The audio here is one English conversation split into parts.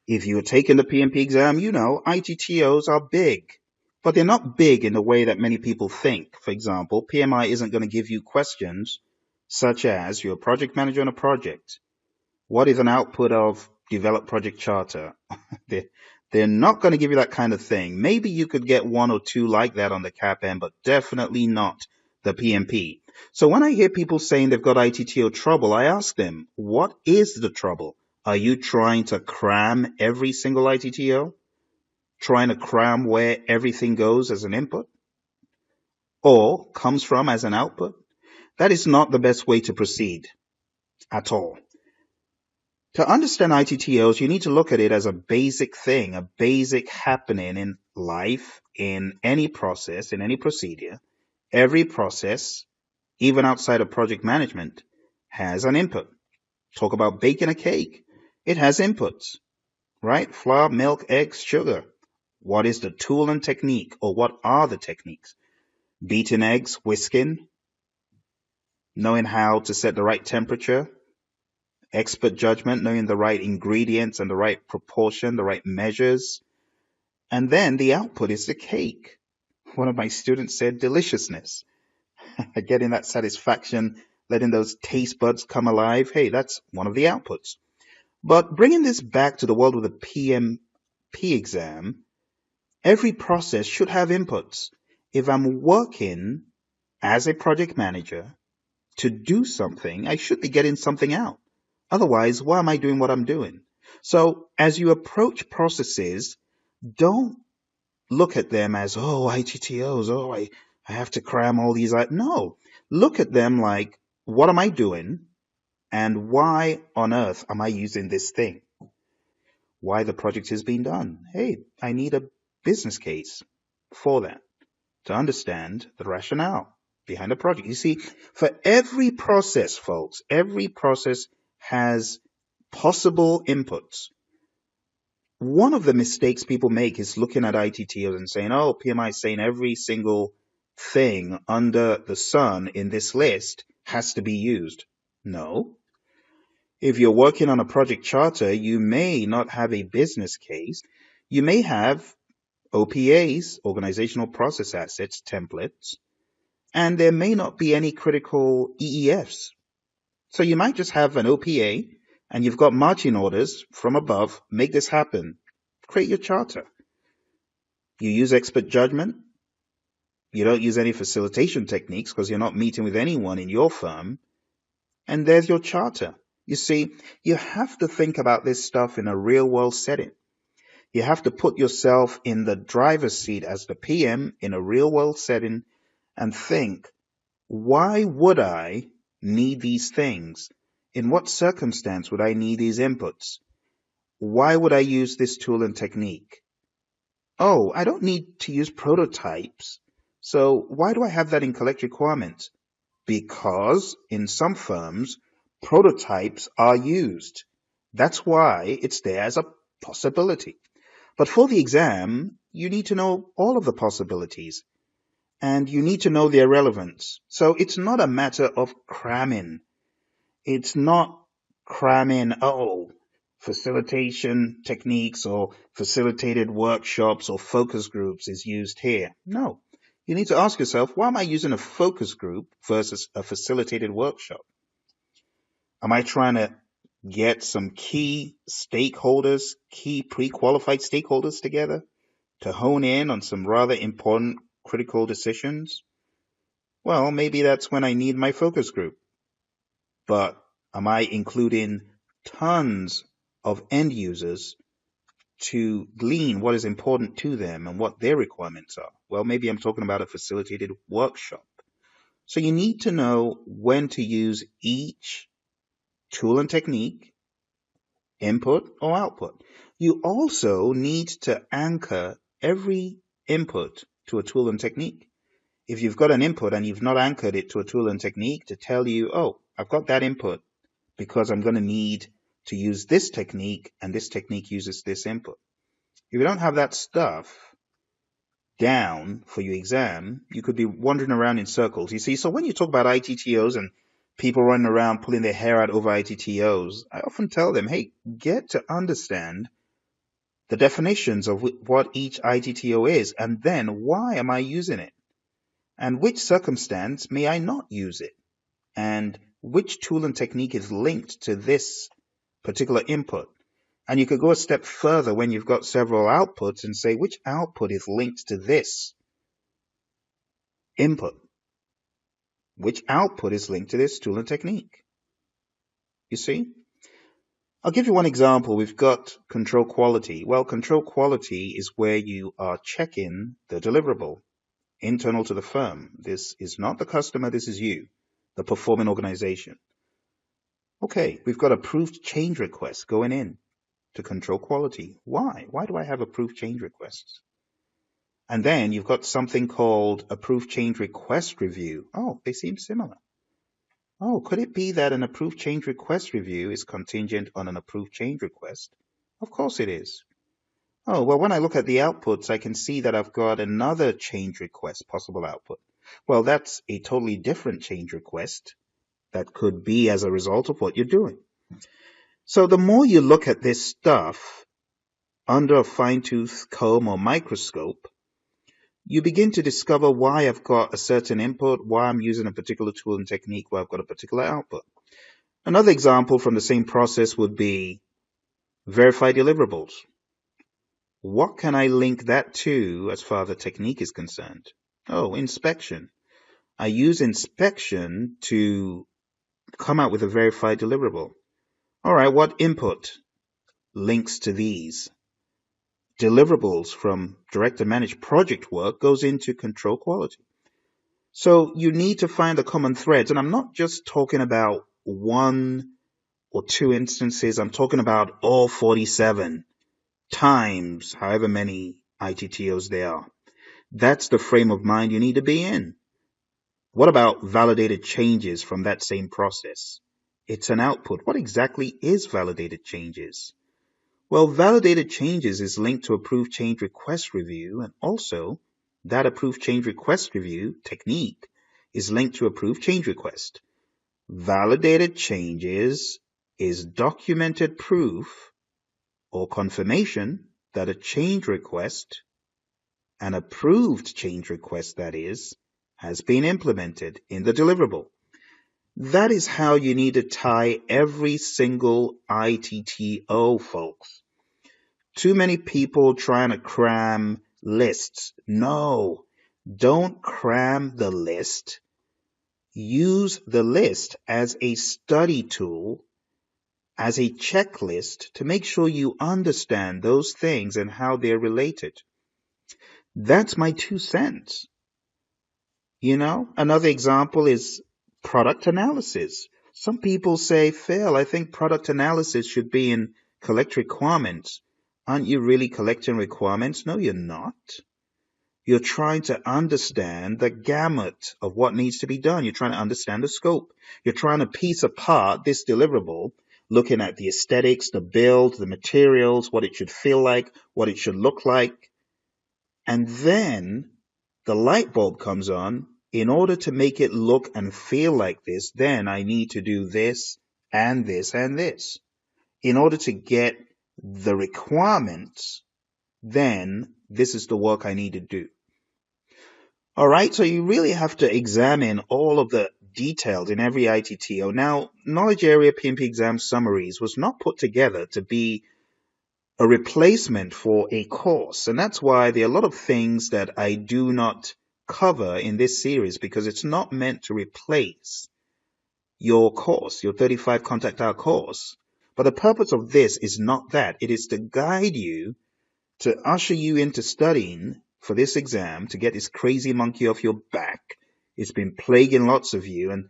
If you're taking the PMP exam, you know ITTOs are big, but they're not big in the way that many people think. For example, PMI isn't going to give you questions such as you're a project manager on a project. What is an output of develop project charter? they're, they're not going to give you that kind of thing. Maybe you could get one or two like that on the CAPM, but definitely not the PMP. So when I hear people saying they've got ITTO trouble, I ask them, what is the trouble? Are you trying to cram every single ITTO? Trying to cram where everything goes as an input or comes from as an output? That is not the best way to proceed at all. To understand ITTOs, you need to look at it as a basic thing, a basic happening in life, in any process, in any procedure. Every process, even outside of project management, has an input. Talk about baking a cake. It has inputs, right? Flour, milk, eggs, sugar. What is the tool and technique, or what are the techniques? Beating eggs, whisking, knowing how to set the right temperature, expert judgment, knowing the right ingredients and the right proportion, the right measures. And then the output is the cake. One of my students said deliciousness. Getting that satisfaction, letting those taste buds come alive. Hey, that's one of the outputs. But bringing this back to the world of the PMP exam, every process should have inputs. If I'm working as a project manager to do something, I should be getting something out. Otherwise, why am I doing what I'm doing? So as you approach processes, don't look at them as, oh, ITTOs, oh, I have to cram all these. No, look at them like, what am I doing? And why on earth am I using this thing? Why the project is being done? Hey, I need a business case for that to understand the rationale behind the project. You see, for every process, folks, every process has possible inputs. One of the mistakes people make is looking at ITTOs and saying, oh, PMI is saying every single thing under the sun in this list has to be used. No. If you're working on a project charter, you may not have a business case. You may have OPAs, organizational process assets, templates, and there may not be any critical EEFs. So you might just have an OPA and you've got marching orders from above, make this happen. Create your charter. You use expert judgment. You don't use any facilitation techniques because you're not meeting with anyone in your firm. And there's your charter. You see, you have to think about this stuff in a real world setting. You have to put yourself in the driver's seat as the PM in a real world setting and think, why would I need these things? In what circumstance would I need these inputs? Why would I use this tool and technique? Oh, I don't need to use prototypes. So why do I have that in collect requirements? Because in some firms, prototypes are used. That's why it's there as a possibility. But for the exam, you need to know all of the possibilities and you need to know their relevance. So it's not a matter of cramming. It's not cramming, oh, facilitation techniques or facilitated workshops or focus groups is used here. No. You need to ask yourself, why am I using a focus group versus a facilitated workshop? Am I trying to get some key stakeholders, key pre-qualified stakeholders together to hone in on some rather important critical decisions? Well, maybe that's when I need my focus group. But am I including tons of end users to glean what is important to them and what their requirements are? Well, maybe I'm talking about a facilitated workshop. So you need to know when to use each tool and technique, input or output. You also need to anchor every input to a tool and technique. If you've got an input and you've not anchored it to a tool and technique to tell you, oh, I've got that input because I'm going to need to use this technique and this technique uses this input. If you don't have that stuff down for your exam, you could be wandering around in circles. You see, so when you talk about ITTOs and people running around pulling their hair out over ITTOs, I often tell them, hey, get to understand the definitions of what each ITTO is, and then why am I using it? And which circumstance may I not use it? And which tool and technique is linked to this particular input? And you could go a step further when you've got several outputs and say, which output is linked to this input? Which output is linked to this tool and technique? You see? I'll give you one example. We've got control quality. Well, control quality is where you are checking the deliverable internal to the firm. This is not the customer. This is you, the performing organization. Okay, we've got approved change requests going in to control quality. Why? Why do I have approved change requests? And then you've got something called approved change request review. Oh, they seem similar. Oh, could it be that an approved change request review is contingent on an approved change request? Of course it is. Oh, well, when I look at the outputs, I can see that I've got another change request possible output. Well, that's a totally different change request that could be as a result of what you're doing. So the more you look at this stuff under a fine-tooth comb or microscope, you begin to discover why I've got a certain input, why I'm using a particular tool and technique, why I've got a particular output. Another example from the same process would be verify deliverables. What can I link that to as far as the technique is concerned? Oh, inspection. I use inspection to come out with a verified deliverable. All right, what input links to these? Deliverables from direct and managed project work goes into control quality. So you need to find the common threads. And I'm not just talking about one or two instances. I'm talking about all 47 times however many ITTOs there are. That's the frame of mind you need to be in. What about validated changes from that same process? It's an output. What exactly is validated changes? Well, validated changes is linked to approved change request review, and also that approved change request review technique is linked to approved change request. Validated changes is documented proof or confirmation that a change request, an approved change request that is, has been implemented in the deliverable. That is how you need to tie every single ITTO, folks. Too many people trying to cram lists. No, don't cram the list. Use the list as a study tool, as a checklist to make sure you understand those things and how they're related. That's my 2 cents. You know, another example is product analysis. Some people say, Phil, I think product analysis should be in collect requirements. Aren't you really collecting requirements? No, you're not. You're trying to understand the gamut of what needs to be done. You're trying to understand the scope. You're trying to piece apart this deliverable, looking at the aesthetics, the build, the materials, what it should feel like, what it should look like. And then the light bulb comes on. In order to make it look and feel like this, then I need to do this and this and this. In order to get the requirements, then this is the work I need to do. All right, so you really have to examine all of the details in every ITTO. Now, knowledge area PMP exam summaries was not put together to be a replacement for a course, and that's why there are a lot of things that I do not cover in this series, because it's not meant to replace your course, your 35 contact hour course. But the purpose of this is not that. It is to guide you, to usher you into studying for this exam, to get this crazy monkey off your back. It's been plaguing lots of you, and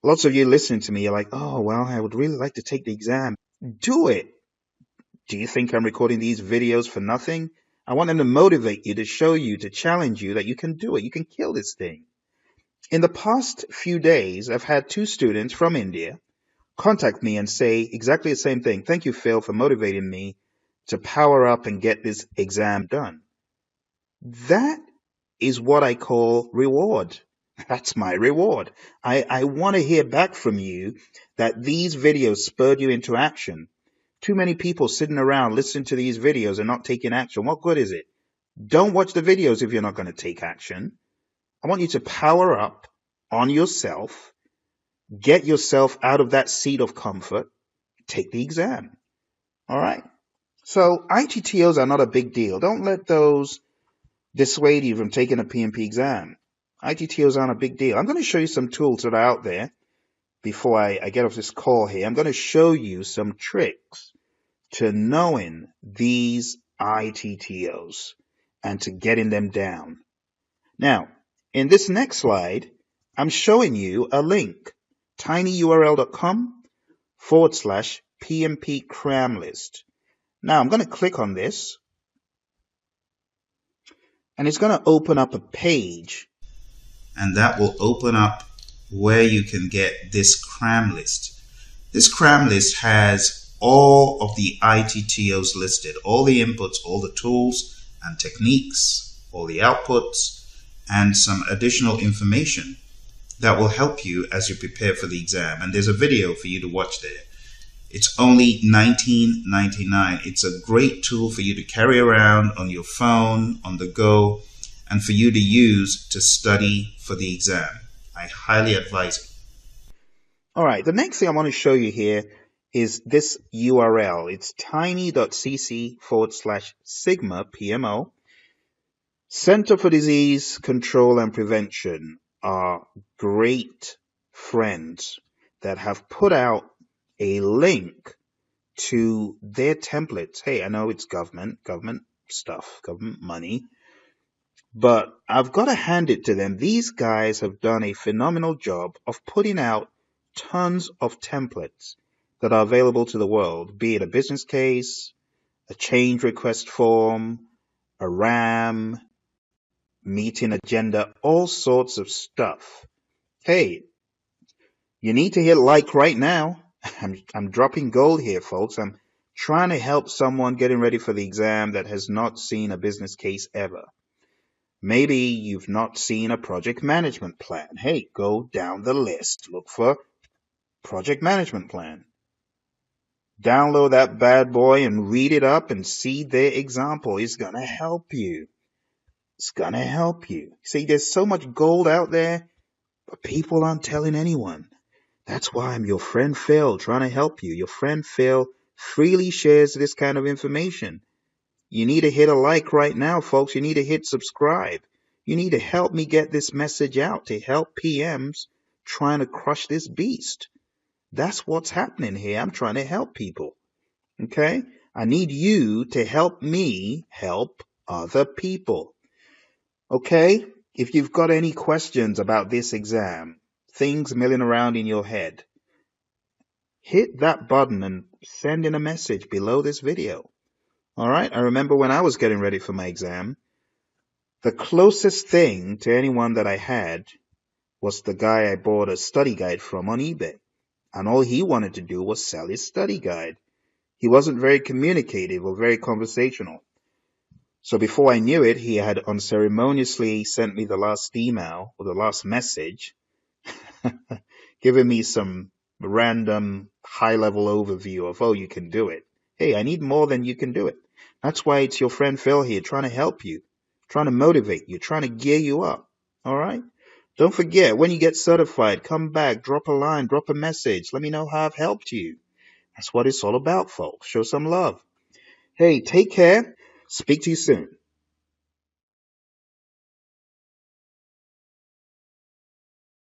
lots of you listening to me are like, oh, well, I would really like to take the exam. Do it. Do you think I'm recording these videos for nothing? I want them to motivate you, to show you, to challenge you that you can do it. You can kill this thing. In the past few days, I've had 2 students from India contact me and say exactly the same thing. Thank you, Phil, for motivating me to power up and get this exam done. That is what I call reward. That's my reward. I want to hear back from you that these videos spurred you into action. Too many people sitting around listening to these videos and not taking action. What good is it? Don't watch the videos if you're not going to take action. I want you to power up on yourself, get yourself out of that seat of comfort, take the exam. All right? So ITTOs are not a big deal. Don't let those dissuade you from taking a PMP exam. ITTOs aren't a big deal. I'm going to show you some tools that are out there before I get off this call here. I'm going to show you some tricks to knowing these ITTOs and to getting them down. Now, in this next slide, I'm showing you a link, tinyurl.com/PMP Cram List. Now, I'm going to click on this, and it's going to open up a page. And that will open up where you can get this cram list. This cram list has all of the ITTOs listed, all the inputs, all the tools and techniques, all the outputs, and some additional information that will help you as you prepare for the exam. And there's a video for you to watch there. It's only $19.99. It's a great tool for you to carry around on your phone, on the go, and for you to use to study for the exam. I highly advise it. All right, the next thing I want to show you here is this URL. It's tiny.cc/sigma PMO. Center for Disease Control and Prevention are great friends that have put out a link to their templates. Hey, I know it's government stuff, government money, but I've got to hand it to them. These guys have done a phenomenal job of putting out tons of templates that are available to the world, be it a business case, a change request form, a RAM, meeting agenda, all sorts of stuff. Hey, you need to hit like right now. I'm dropping gold here, folks. I'm trying to help someone getting ready for the exam that has not seen a business case ever. Maybe you've not seen a project management plan. Hey, go down the list. Look for project management plan. Download that bad boy and read it up and see their example. It's going to help you. It's going to help you. See, there's so much gold out there, but people aren't telling anyone. That's why I'm your friend Phil, trying to help you. Your friend Phil freely shares this kind of information. You need to hit a like right now, folks. You need to hit subscribe. You need to help me get this message out to help PMs trying to crush this beast. That's what's happening here. I'm trying to help people. Okay? I need you to help me help other people. Okay? If you've got any questions about this exam, things milling around in your head, hit that button and send in a message below this video. All right? I remember when I was getting ready for my exam, the closest thing to anyone that I had was the guy I bought a study guide from on eBay. And all he wanted to do was sell his study guide. He wasn't very communicative or very conversational. So before I knew it, he had unceremoniously sent me the last email or the last message giving me some random high-level overview of, oh, you can do it. Hey, I need more than you can do it. That's why it's your friend Phil here trying to help you, trying to motivate you, trying to gear you up. All right? Don't forget, when you get certified, come back, drop a line, drop a message. Let me know how I've helped you. That's what it's all about, folks. Show some love. Hey, take care. Speak to you soon.